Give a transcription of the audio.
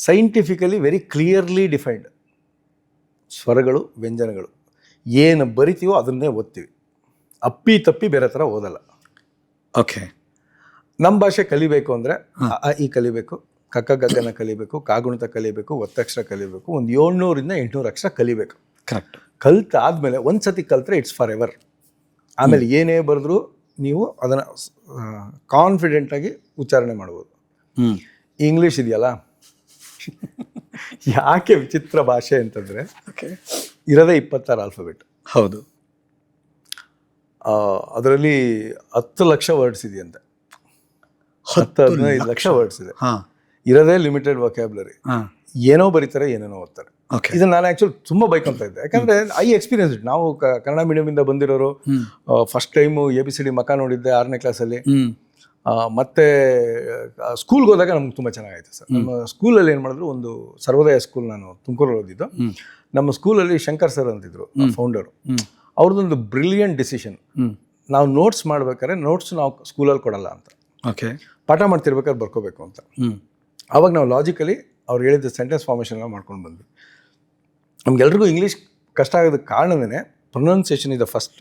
Scientifically very clearly defined ಸ್ವರಗಳು ವ್ಯಂಜನಗಳು. ಏನು ಬರಿತೀವೋ ಅದನ್ನೇ ಓದ್ತೀವಿ, ಅಪ್ಪಿ ತಪ್ಪಿ ಬೇರೆ ಥರ ಓದಲ್ಲ. ಓಕೆ. ನಮ್ಮ ಭಾಷೆ ಕಲಿಬೇಕು ಅಂದರೆ ಈ ಕಲಿಬೇಕು, ಕಕ್ಕ ಗಗ್ಗನ ಕಲಿಬೇಕು, ಕಾಗುಣಿತ ಕಲಿಬೇಕು, ಒತ್ತಕ್ಷರ ಕಲಿಬೇಕು, ಒಂದು 700 ಇಂದ 800 ಅಕ್ಷರ ಕಲಿಬೇಕು. ಕರೆಕ್ಟ್. ಕಲ್ತಾದ್ಮೇಲೆ ಒಂದು ಸತಿ ಕಲ್ತ್ರೆ ಇಟ್ಸ್ ಫಾರ್ ಎವರ್. ಆಮೇಲೆ ಏನೇ ಬರೆದ್ರೂ ನೀವು ಅದನ್ನು ಕಾನ್ಫಿಡೆಂಟಾಗಿ ಉಚ್ಚಾರಣೆ ಮಾಡ್ಬೋದು. ಇಂಗ್ಲೀಷ್ ಇದೆಯಲ್ಲ, ಯಾಕೆ ವಿಚಿತ್ರ ಭಾಷೆ ಅಂತಂದರೆ ಇರೋದೇ 26 ಆಲ್ಫಾಬೆಟ್. ಹೌದು. ಅದರಲ್ಲಿ 10 ಲಕ್ಷ ವರ್ಡ್ಸ್ ಇದೆಯಂತೆ, 10-15 ಲಕ್ಷ ವರ್ಡ್ಸ್ ಇದೆ. ಇರೋದೇ ಲಿಮಿಟೆಡ್ ವೊಕ್ಯಾಬ್ಯುಲರಿ. ಏನೋ ಬರೀತಾರೆ, ಏನೇನೋ ಓದ್ತಾರೆ. ಇದನ್ನ ನಾನು ಆ್ಯಕ್ಚುಲಿ ತುಂಬ ಬೈಕೊಂತ ಇದ್ದೆ, ಯಾಕಂದರೆ ಐ ಎಕ್ಸ್ಪೀರಿಯನ್ಸ್ ಇಟ್. ನಾವು ಕನ್ನಡ ಮೀಡಿಯಮಿಂದ ಬಂದಿರೋರು, ಫಸ್ಟ್ ಟೈಮು ABCD ಮಕ ನೋಡಿದ್ದೆ 6ನೇ ಕ್ಲಾಸಲ್ಲಿ. ಮತ್ತು ಸ್ಕೂಲ್ಗೆ ಹೋದಾಗ ನಮ್ಗೆ ತುಂಬ ಚೆನ್ನಾಗಾಯ್ತು ಸರ್. ನಮ್ಮ ಸ್ಕೂಲಲ್ಲಿ ಏನು ಮಾಡಿದ್ರು, ಒಂದು ಸರ್ವೋದಯ ಸ್ಕೂಲ್, ನಾನು ತುಮಕೂರಲ್ಲಿ ಓದಿದ್ದು. ನಮ್ಮ ಸ್ಕೂಲಲ್ಲಿ ಶಂಕರ್ ಸರ್ ಅಂತಿದ್ರು ಫೌಂಡರು. ಅವ್ರದ್ದೊಂದು ಬ್ರಿಲಿಯಂಟ್ ಡಿಸಿಷನ್, ನಾವು ನೋಟ್ಸ್ ಮಾಡ್ಬೇಕಾದ್ರೆ ನೋಟ್ಸ್ ನಾವು ಸ್ಕೂಲಲ್ಲಿ ಕೊಡಲ್ಲ ಅಂತ. ಓಕೆ. ಪಾಠ ಮಾಡ್ತಿರ್ಬೇಕಾದ್ರೆ ಬರ್ಕೋಬೇಕು ಅಂತ. ಆವಾಗ ನಾವು ಲಾಜಿಕಲಿ ಅವ್ರು ಹೇಳಿದ ಸೆಂಟೆನ್ಸ್ ಫಾರ್ಮೇಷನ್ ಎಲ್ಲ ಮಾಡ್ಕೊಂಡು ಬಂದ್ವಿ. ನಮ್ಗೆಲ್ರಿಗೂ ಇಂಗ್ಲೀಷ್ ಕಷ್ಟ ಆಗೋದಕ್ಕೆ ಕಾರಣವೇ ಪ್ರೊನೌನ್ಸಿಯೇಷನ್ ಇಸ್ ದ ಫಸ್ಟ್.